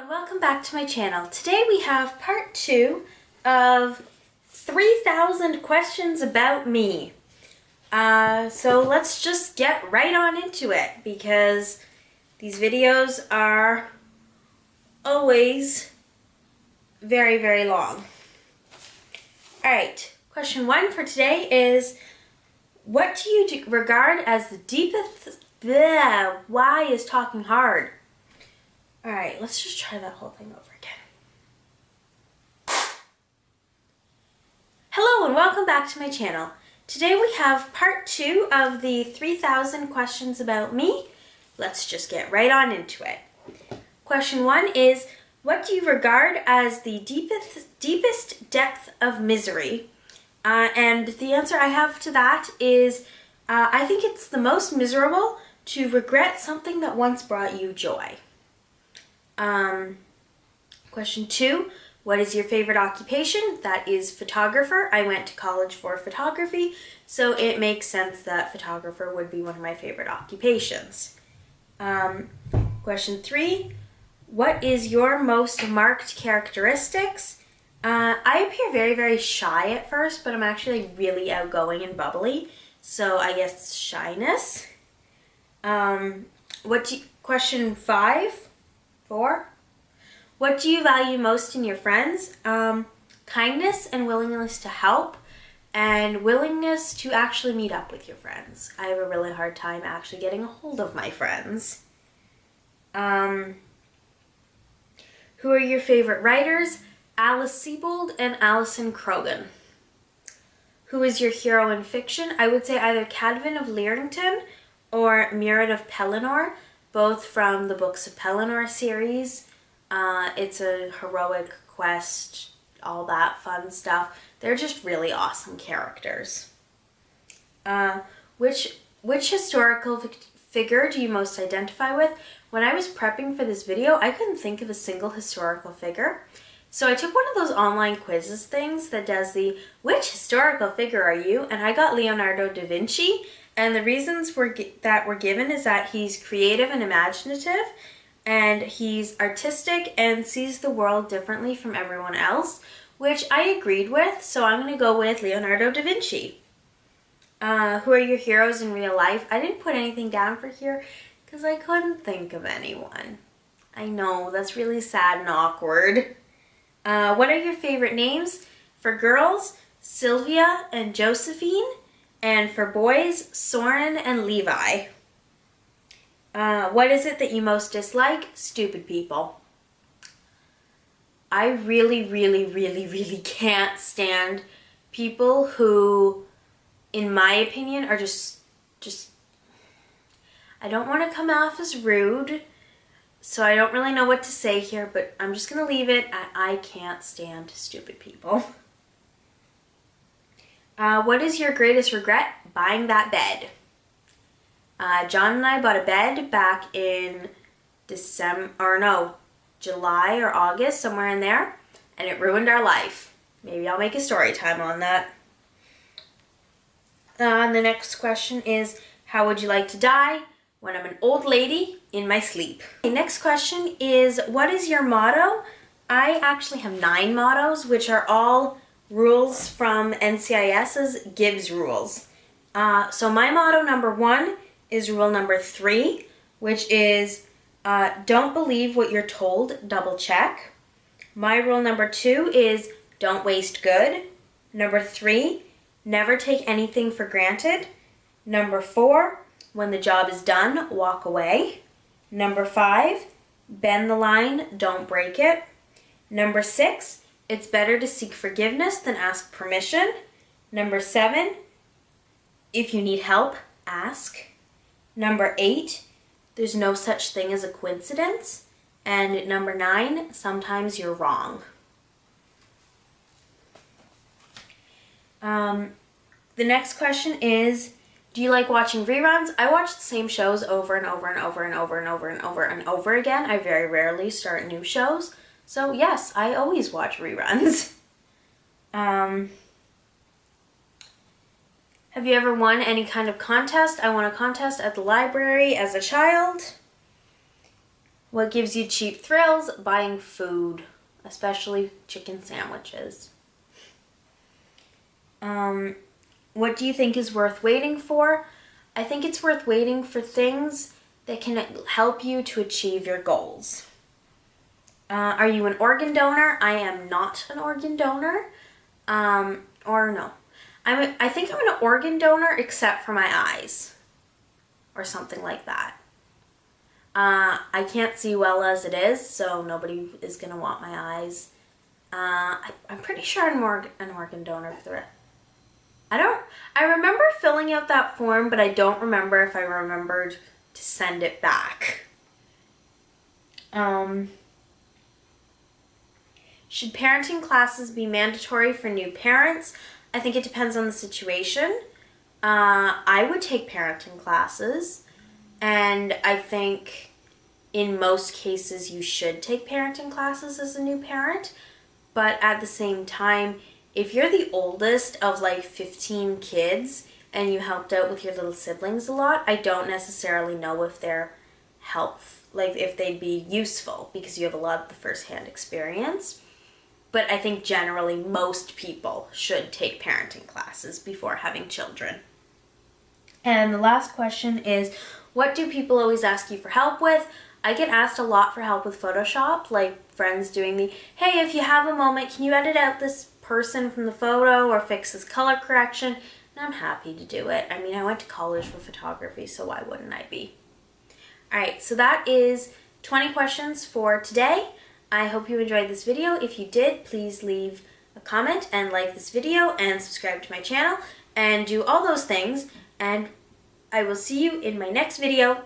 And welcome back to my channel. Today we have part 2 of 3,000 questions about me. So let's just get right on into it because these videos are always very, very long. Alright, question 1 for today is, what do you regard as the deepest... Why is talking hard? Alright, let's just try that whole thing over again. Hello and welcome back to my channel. Today we have part 2 of the 3,000 questions about me. Let's just get right on into it. Question 1 is, what do you regard as the deepest depth of misery? And the answer I have to that is, I think it's the most miserable to regret something that once brought you joy. Question 2, what is your favorite occupation? That is photographer. I went to college for photography, so it makes sense that photographer would be one of my favorite occupations. Question 3, what is your most marked characteristics? I appear very, very shy at first, but I'm actually really outgoing and bubbly, so I guess shyness. Question 4, what do you value most in your friends? Kindness and willingness to help, and willingness to actually meet up with your friends. I have a really hard time actually getting a hold of my friends. Who are your favorite writers? Alice Sebold and Alison Croghan. Who is your hero in fiction? I would say either Cadwin of Lerington or Murad of Pelennor, both from the Books of Pelennor series. It's a heroic quest, all that fun stuff. They're just really awesome characters. Which historical figure do you most identify with? When I was prepping for this video, I couldn't think of a single historical figure. So I took one of those online quizzes things that does the, which historical figure are you? And I got Leonardo da Vinci. And the reasons that were given is that he's creative and imaginative, and he's artistic and sees the world differently from everyone else, which I agreed with, so I'm going to go with Leonardo da Vinci. Who are your heroes in real life? I didn't put anything down for here because I couldn't think of anyone. I know, that's really sad and awkward. What are your favorite names? For girls, Sylvia and Josephine, and for boys, Soren and Levi. What is it that you most dislike? Stupid people. I really, really, really, really can't stand people who, in my opinion, are just I don't want to come off as rude, so I don't really know what to say here, but I'm just going to leave it at I can't stand stupid people. What is your greatest regret? Buying that bed. John and I bought a bed back in July or August, somewhere in there, and it ruined our life. Maybe I'll make a story time on that. The next question is, how would you like to die? When I'm an old lady in my sleep. The next question is, what is your motto? I actually have 9 mottos, which are all rules from NCIS's Gibbs rules. So my motto number 1 is rule number 3, which is don't believe what you're told, double check. My rule number 2 is don't waste good. Number 3, never take anything for granted. Number 4, when the job is done, walk away. Number 5, bend the line, don't break it. Number 6, it's better to seek forgiveness than ask permission. Number 7, if you need help, ask. Number 8, there's no such thing as a coincidence. And number 9, sometimes you're wrong. The next question is, do you like watching reruns? I watch the same shows over and over and over and over and over and over and over again. I very rarely start new shows. So yes, I always watch reruns. Have you ever won any kind of contest? I won a contest at the library as a child. What gives you cheap thrills? Buying food, especially chicken sandwiches. What do you think is worth waiting for? I think it's worth waiting for things that can help you to achieve your goals. Are you an organ donor? I am not an organ donor. Or no. I think I'm an organ donor except for my eyes. Or something like that. I can't see well as it is, so nobody is going to want my eyes. I'm pretty sure I'm an organ donor for the rest. I remember filling out that form, but I don't remember if I remembered to send it back. Should parenting classes be mandatory for new parents? I think it depends on the situation. I would take parenting classes, and I think in most cases you should take parenting classes as a new parent, but at the same time, if you're the oldest of like 15 kids and you helped out with your little siblings a lot, I don't necessarily know if they're like if they'd be useful because you have a lot of the first-hand experience. But I think generally most people should take parenting classes before having children. And the last question is, what do people always ask you for help with? I get asked a lot for help with Photoshop, like friends doing the, hey, if you have a moment, can you edit out this person from the photo or fix this color correction? And I'm happy to do it. I mean, I went to college for photography, so why wouldn't I be? All right, so that is 20 questions for today. I hope you enjoyed this video. If you did, please leave a comment and like this video and subscribe to my channel and do all those things. And I will see you in my next video.